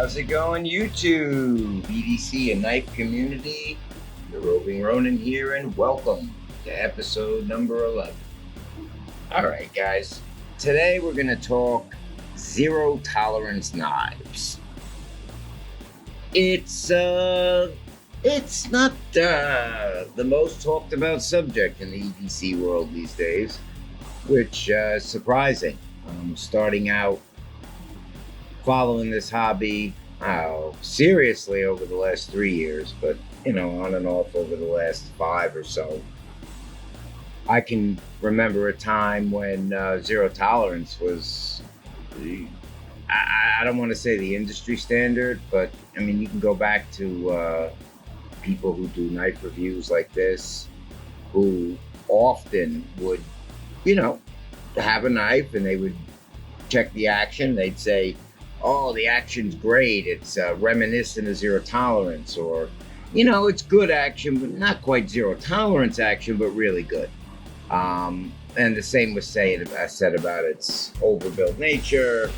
How's it going, YouTube, EDC and knife community? The Roving Ronin here, and welcome to episode number 11. All right, guys. Today we're going to talk zero tolerance knives. It's not the most talked about subject in the EDC world these days, which is surprising. Starting out following this hobby seriously over the last 3 years, but on and off over the last 5 or so. I can remember a time when zero tolerance was, I don't want to say the industry standard, but I mean, you can go back to people who do knife reviews like this, who often would, have a knife and they would check the action. They'd say, oh, the action's great. It's reminiscent of zero tolerance, or, it's good action, but not quite zero tolerance action, but really good. And the same was said about its overbuilt nature.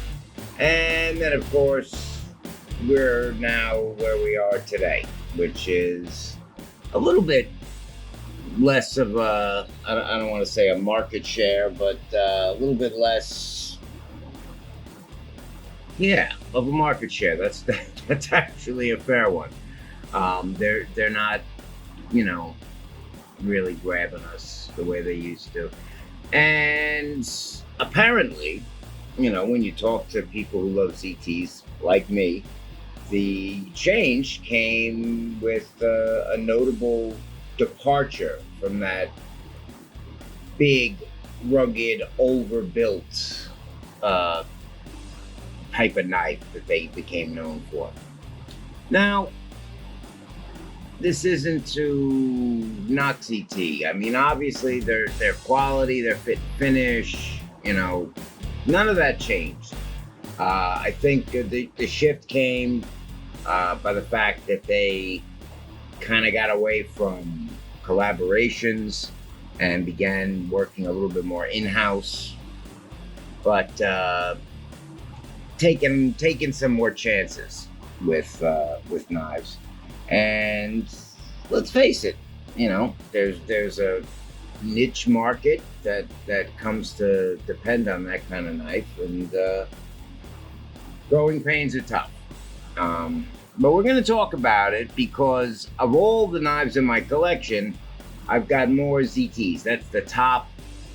And then, of course, we're now where we are today, which is a little bit less of a, I don't want to say a market share, but a little bit less, of a market share. That's actually a fair one. They're not, really grabbing us the way they used to. And apparently, when you talk to people who love ZTs like me, the change came with a notable departure from that big, rugged, overbuilt type of knife that they became known for. Now, this isn't to knock ZT. I mean, obviously, their quality, their fit and finish, none of that changed. I think the shift came by the fact that they kind of got away from collaborations and began working a little bit more in-house, but taking some more chances with knives. And let's face it, there's a niche market that comes to depend on that kind of knife, and growing pains are tough. But we're going to talk about it because of all the knives in my collection, I've got more ZTs. That's the top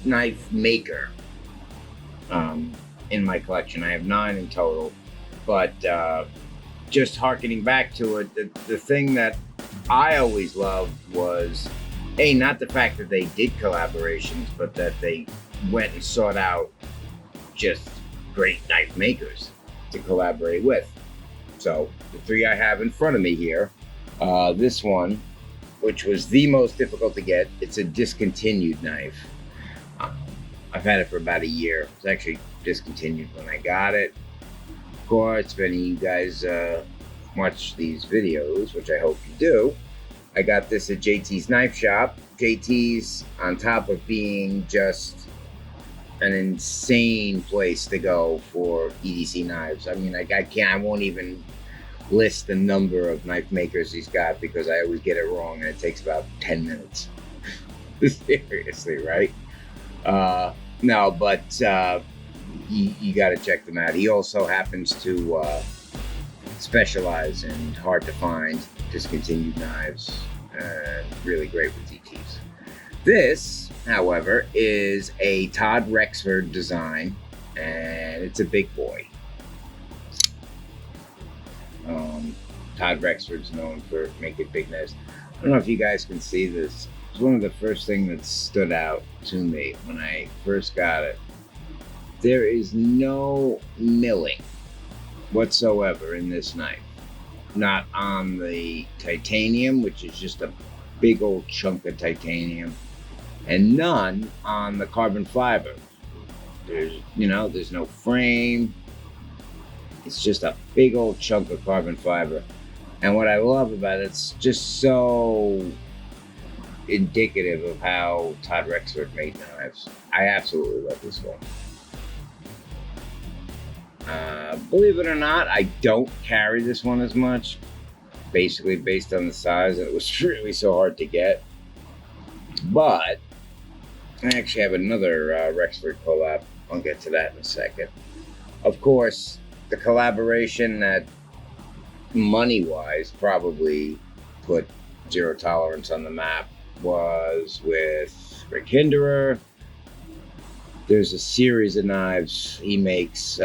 knife maker in my collection. I have 9 in total, but just harkening back to it, the thing that I always loved was, not the fact that they did collaborations, but that they went and sought out just great knife makers to collaborate with. So the 3 I have in front of me here, this one, which was the most difficult to get, it's a discontinued knife. I've had it for about a year. It's actually discontinued when I got it. Of course, if any of you guys watch these videos, which I hope you do, I got this at JT's Knife Shop. JT's, on top of being just an insane place to go for EDC knives. I mean, I won't even list the number of knife makers he's got because I always get it wrong and it takes about 10 minutes. Seriously, right? No, but you got to check them out. He also happens to specialize in hard to find discontinued knives, really great with ZTs. This, however, is a Todd Rexford design, and it's a big boy. Todd Rexford's known for making big knives. I don't know if you guys can see this. It's one of the first things that stood out to me when I first got it. There is no milling whatsoever in this knife. Not on the titanium, which is just a big old chunk of titanium, and none on the carbon fiber. There's no frame. It's just a big old chunk of carbon fiber. And what I love about it, it's just so indicative of how Todd Rexford made knives. I absolutely love this one. Believe it or not, I don't carry this one as much, basically based on the size, and it was really so hard to get. But I actually have another Rexford collab. I'll get to that in a second. Of course, the collaboration that money-wise probably put Zero Tolerance on the map was with Hinder. There's a series of knives he makes,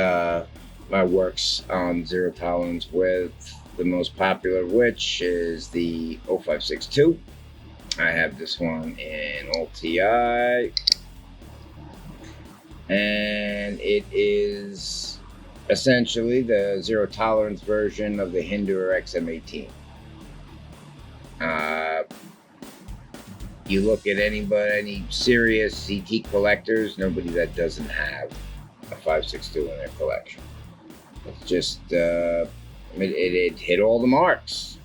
works on Zero Tolerance with, the most popular of which is the 0562. I have this one in all TI, and it is essentially the Zero Tolerance version of the Hinder XM18. You look at any serious CT collectors, nobody that doesn't have a 5.62 in their collection. It's just, it hit all the marks.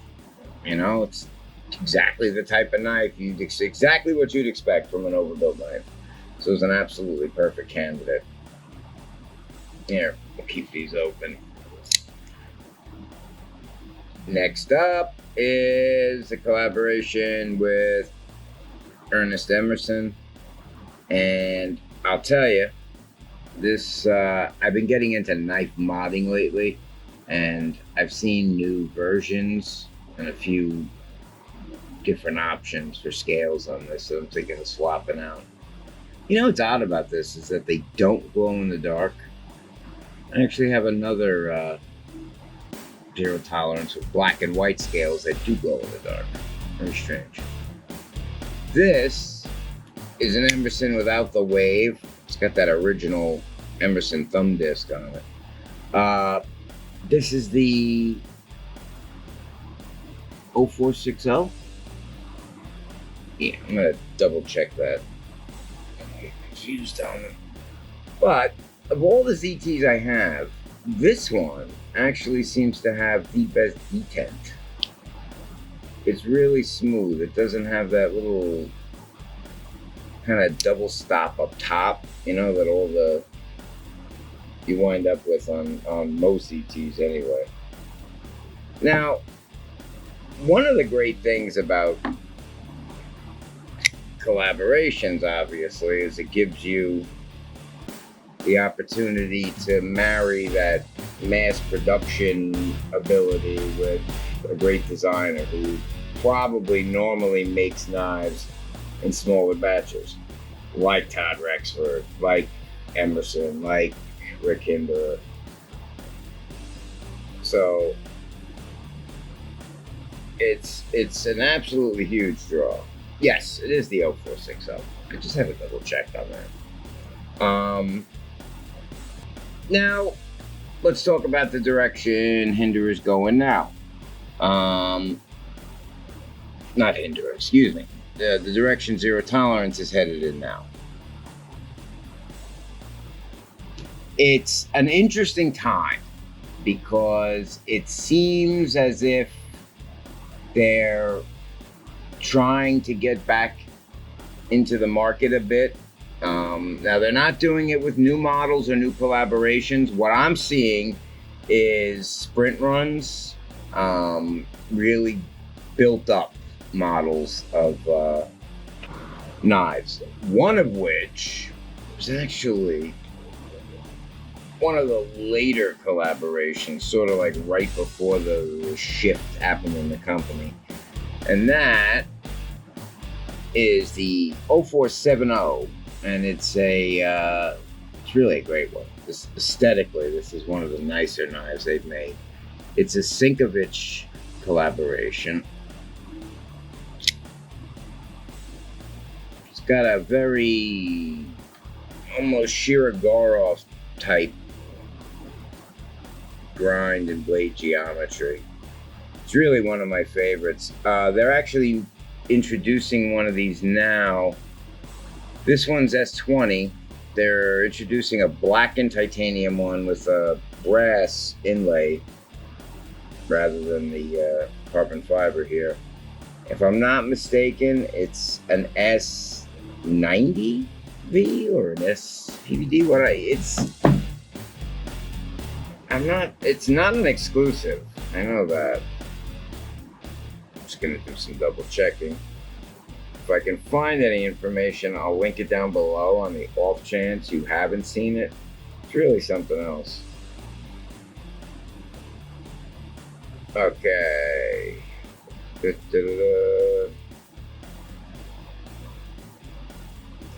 You know, it's exactly the type of knife exactly what you'd expect from an overbuilt knife. So it's an absolutely perfect candidate. Here, we'll keep these open. Next up is a collaboration with Ernest Emerson, and I'll tell you, this I've been getting into knife modding lately, and I've seen new versions and a few different options for scales on this, so I'm thinking of swapping out. You know what's odd about this is that they don't glow in the dark. I actually have another Zero Tolerance with black and white scales that do glow in the dark. Very strange. This is an Emerson without the wave. It's got that original Emerson thumb disc on it. This is the 0460. Yeah, I'm gonna double check that. I'm confused on it. But of all the ZTs I have, this one actually seems to have the best detent. It's really smooth. It doesn't have that little kind of double stop up top, you know, that you wind up with on most ETs anyway. Now, one of the great things about collaborations, obviously, is it gives you the opportunity to marry that mass production ability with a great designer who probably normally makes knives in smaller batches, like Todd Rexford, like Emerson, like Rick Hinder. So it's an absolutely huge draw. Yes, it is the 0460. I just had to double check on that. Now, let's talk about the direction Hinder is going now. Not Hinder, excuse me. The direction Zero Tolerance is headed in now. It's an interesting time because it seems as if they're trying to get back into the market a bit. Now, they're not doing it with new models or new collaborations. What I'm seeing is sprint runs, really built up models of knives. One of which was actually one of the later collaborations, sort of like right before the shift happened in the company. And that is the 0470, and it's really a great one. Aesthetically, this is one of the nicer knives they've made. It's a Sinkovich collaboration. It's got a very almost Shirogorov type grind and blade geometry. It's really one of my favorites. They're actually introducing one of these now. This one's S20. They're introducing a blackened titanium one with a brass inlay rather than the carbon fiber here. If I'm not mistaken, it's an S90V or an SPVD. It's not an exclusive. I know that. I'm just gonna do some double checking. If I can find any information, I'll link it down below on the off chance you haven't seen it. It's really something else. Okay.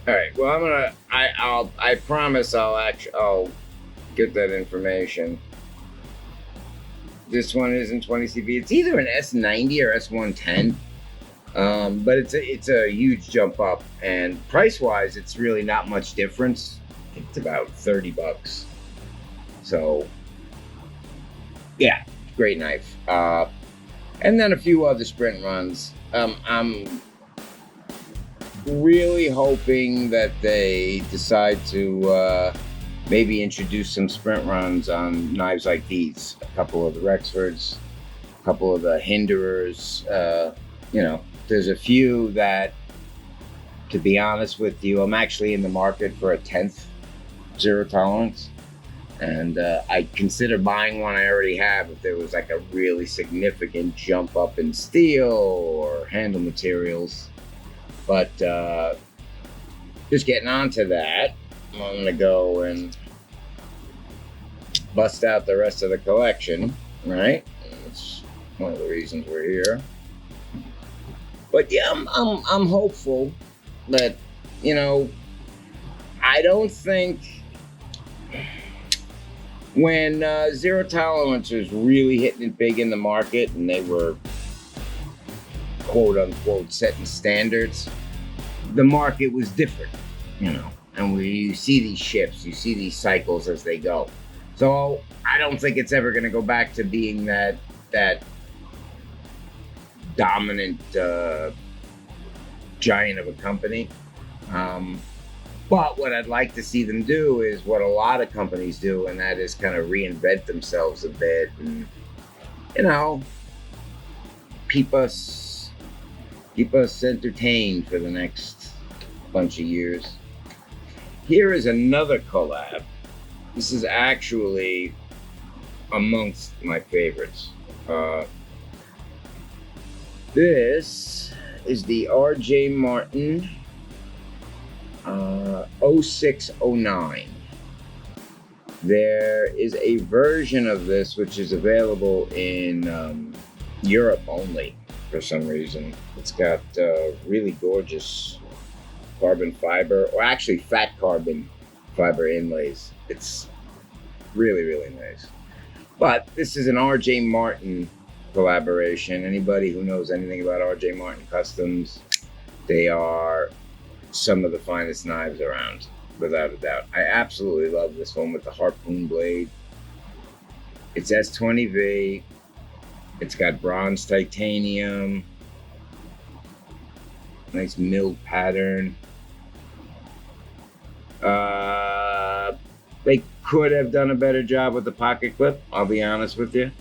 All right. Well, I promise I'll get that information. This one isn't 20 CV. It's either an S90 or S110. But it's a huge jump up, and price wise, it's really not much difference. It's about $30. So, yeah, great knife. And then a few other sprint runs. I'm really hoping that they decide to maybe introduce some sprint runs on knives like these. A couple of the Rexfords, a couple of the Hinderers. There's a few that, to be honest with you, I'm actually in the market for a 10th zero tolerance. And I'd consider buying one I already have if there was like a really significant jump up in steel or handle materials. But just getting onto that, I'm going to go and bust out the rest of the collection, right? That's one of the reasons we're here. But yeah, I'm hopeful that, I don't think when zero tolerance was really hitting it big in the market and they were quote unquote setting standards, the market was different, and you see these shifts, you see these cycles as they go. So I don't think it's ever going to go back to being that dominant giant of a company. But what I'd like to see them do is what a lot of companies do, and that is kind of reinvent themselves a bit and, keep us entertained for the next bunch of years. Here is another collab. This is actually amongst my favorites. This is the R.J. Martin 0609. There is a version of this which is available in Europe only for some reason. It's got really gorgeous carbon fiber, or actually fat carbon fiber inlays. It's really, really nice. But this is an R.J. Martin collaboration. Anybody who knows anything about R.J. Martin Customs, they are some of the finest knives around, without a doubt. I absolutely love this one with the harpoon blade. It's S20V. It's got bronze titanium. Nice milled pattern. They could have done a better job with the pocket clip, I'll be honest with you.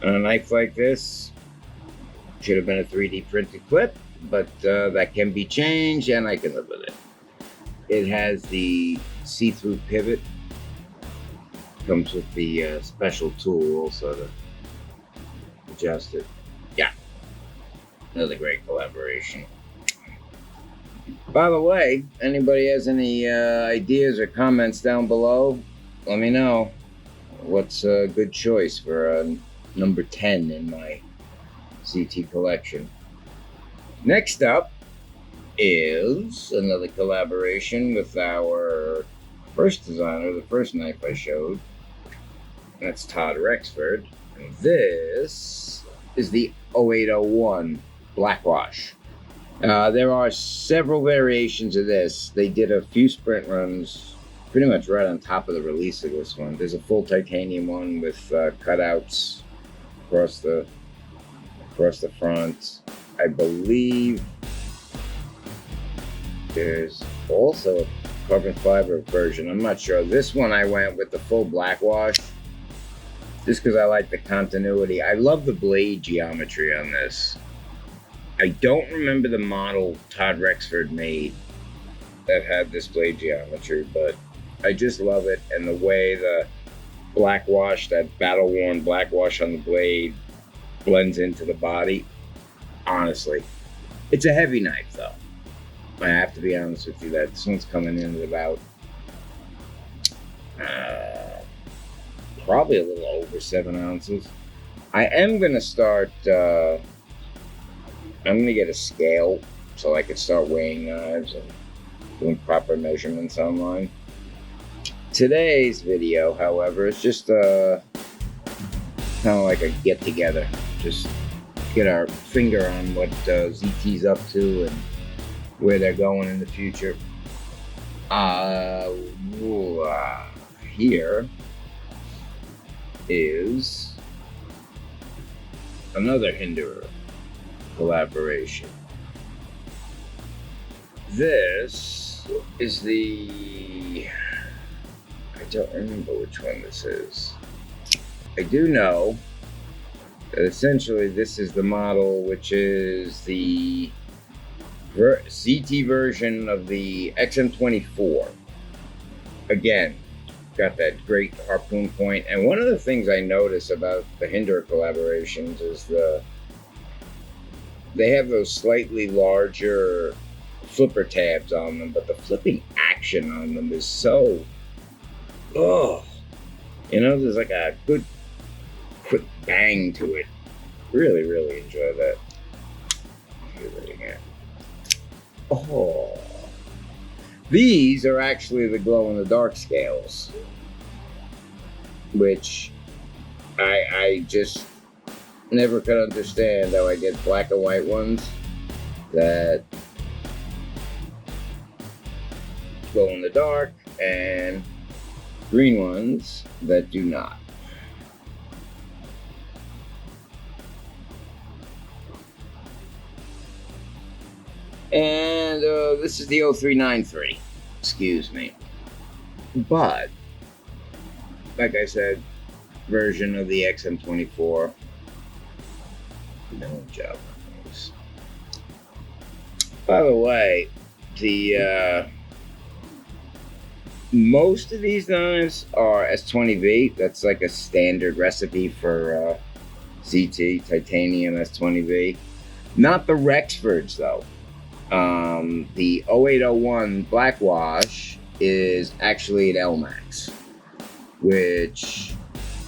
On a knife like this, should have been a 3D printed clip, but that can be changed and I can live with it. It has the see-through pivot. Comes with the special tool also to adjust it. Yeah, another great collaboration. By the way, anybody has any ideas or comments down below, let me know. What's a good choice for number 10 in my CT collection? Next up is another collaboration with our first designer, the first knife I showed. That's Todd Rexford. And this is the 0801 Blackwash. There are several variations of this. They did a few sprint runs pretty much right on top of the release of this one. There's a full titanium one with cutouts across the front. I believe there's also a carbon fiber version. I'm not sure. This one I went with the full Blackwash just because I like the continuity. I love the blade geometry on this. I don't remember the model Todd Rexford made that had this blade geometry, but I just love it, and the way black wash, that battle worn black wash on the blade blends into the body. Honestly, it's a heavy knife though. I have to be honest with you that this one's coming in at about probably a little over 7 ounces. I am gonna start. I'm gonna get a scale so I can start weighing knives and doing proper measurements online. Today's video, however, is just kind of like a get together. Just get our finger on what ZT's up to and where they're going in the future. Here is another Hinder collaboration. This is the... I don't remember which one this is. I do know that essentially this is the model, which is the ZT version of the XM24. Again, got that great harpoon point. And one of the things I notice about the Hinder collaborations is they have those slightly larger flipper tabs on them, but the flipping action on them is so, there's like a good quick bang to it. Really, really enjoy that. Here's it again. These are actually the glow-in-the-dark scales, which I just never could understand how I get black and white ones that glow in the dark and green ones that do not. And this is the 0393, excuse me. But, like I said, version of the XM24. No job on those. By the way, the most of these knives are S20V. That's like a standard recipe for ZT, titanium S20V. Not the Rexfords though. The 0801 black wash is actually an LMAX, which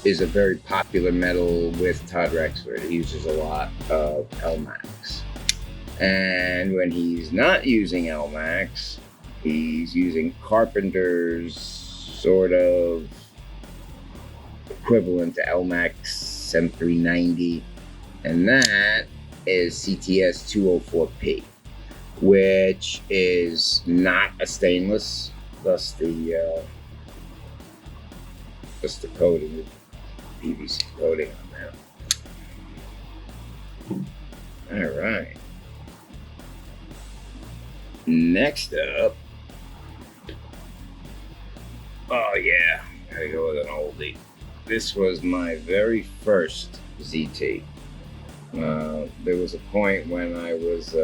is a very popular metal with Todd Rexford. He uses a lot of LMAX. And when he's not using LMAX, he's using Carpenter's sort of equivalent to LMAX M390, and that is CTS 204P, which is not a stainless, thus the coating, the PVC coating on there. All right. Next up, oh yeah, gotta go with an oldie. This was my very first ZT. There was a point when I was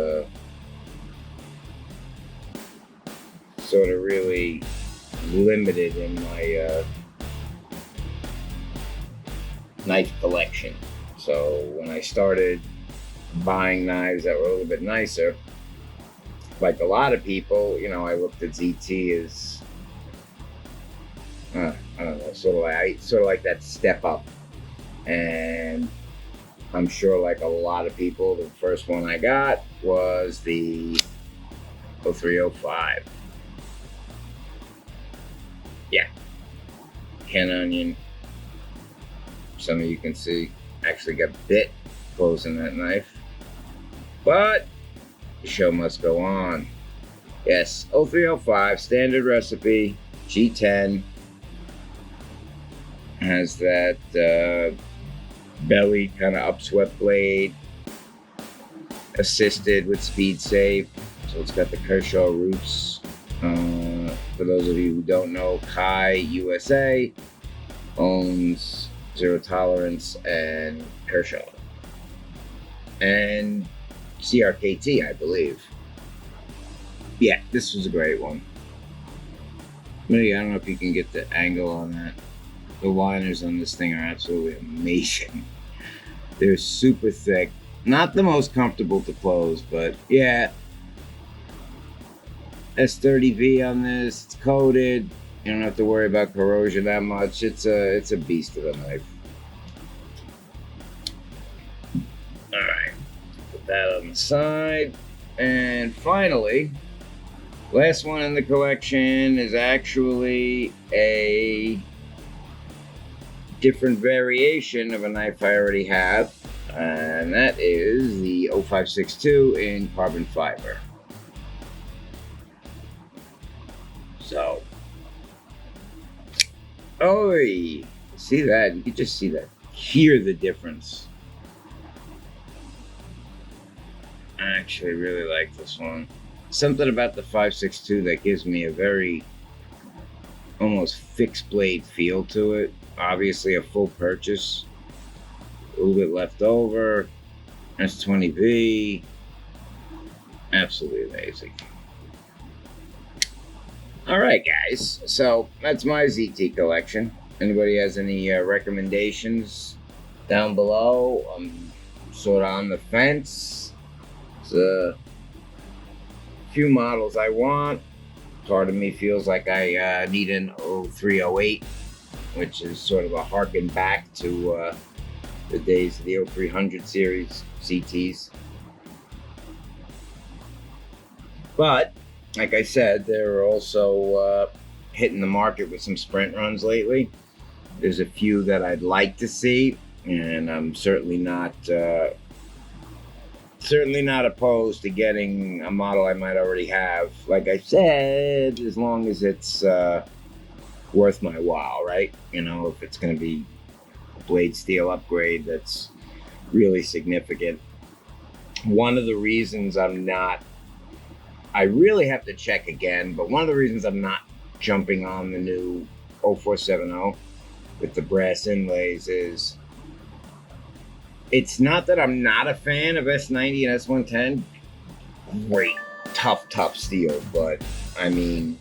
sort of really limited in my knife collection. So when I started buying knives that were a little bit nicer, like a lot of people, I looked at ZT as I don't know, sort of like that step up. And I'm sure, like a lot of people, the first one I got was the 0305. Yeah, Ken Onion. Some of you can see actually got bit closing that knife, but the show must go on. Yes, 0305 standard recipe, G10, has that belly kind of upswept blade, assisted with speed save. So it's got the Kershaw roots. For those of you who don't know, Kai USA owns Zero Tolerance and Kershaw, and CRKT, I believe. Yeah, this was a great one. Maybe, I don't know if you can get the angle on that. The liners on this thing are absolutely amazing. They're super thick. Not the most comfortable to close, but yeah. S30V on this. It's coated. You don't have to worry about corrosion that much. It's a beast of a knife. Alright. Put that on the side. And finally, last one in the collection is actually a different variation of a knife I already have, and that is the 0562 in carbon fiber. So, oh, see that? You can just see that. Hear the difference. I actually really like this one. Something about the 562 that gives me a very almost fixed blade feel to it. Obviously a full purchase. A little bit left over. S20V. Absolutely amazing. Alright guys, so that's my ZT collection. Anybody has any recommendations down below? I'm sort of on the fence. There's a few models I want. Part of me feels like I need an 0308, which is sort of a harken back to the days of the 0300 series CTs. But, like I said, they're also hitting the market with some sprint runs lately. There's a few that I'd like to see, and I'm certainly not opposed to getting a model I might already have. Like I said, as long as it's worth my while, right? You know, if it's going to be a blade steel upgrade that's really significant. One of the reasons I really have to check again, but one of the reasons I'm not jumping on the new 0470 with the brass inlays is it's not that I'm not a fan of S90 and S110. Great, tough steel, but I mean,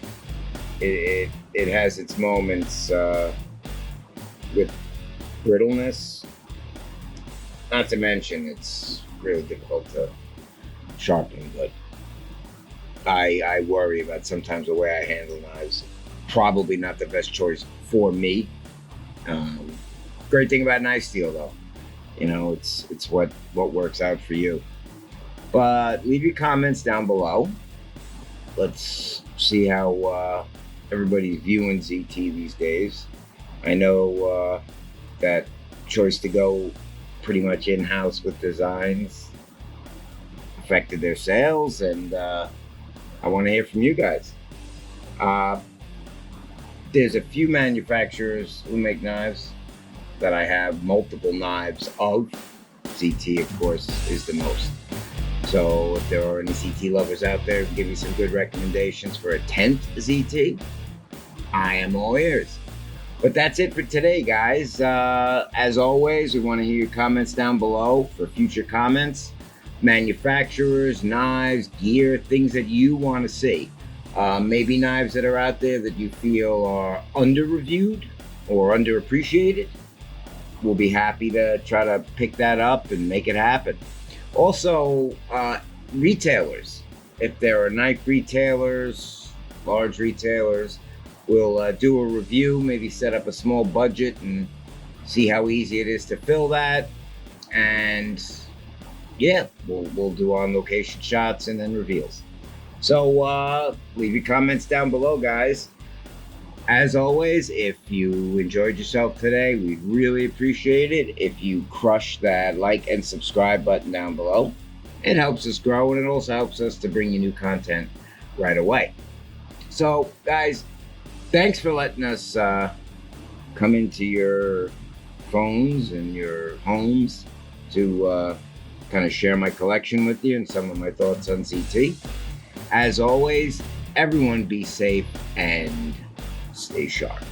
it has its moments with brittleness. Not to mention, it's really difficult to sharpen, but I worry about sometimes the way I handle knives. Probably not the best choice for me. Great thing about knife steel, though. You know, it's what works out for you. But leave your comments down below. Let's see how everybody's viewing ZT these days. I know that choice to go pretty much in-house with designs affected their sales, and I want to hear from you guys. There's a few manufacturers who make knives that I have multiple knives of. ZT, of course, is the most. So if there are any ZT lovers out there who give me some good recommendations for a 10th ZT, I am all ears. But that's it for today, guys. As always, we want to hear your comments down below for future comments. Manufacturers, knives, gear, things that you want to see. Maybe knives that are out there that you feel are under-reviewed or underappreciated. We'll be happy to try to pick that up and make it happen. Also, retailers. If there are knife retailers, large retailers, we'll do a review, maybe set up a small budget and see how easy it is to fill that. And yeah, we'll do on-location shots and then reveals. So leave your comments down below, guys. As always, if you enjoyed yourself today, we'd really appreciate it if you crush that like and subscribe button down below. It helps us grow, and it also helps us to bring you new content right away. So, guys, thanks for letting us come into your phones and your homes to kind of share my collection with you and some of my thoughts on ZT. As always, everyone be safe and stay sharp.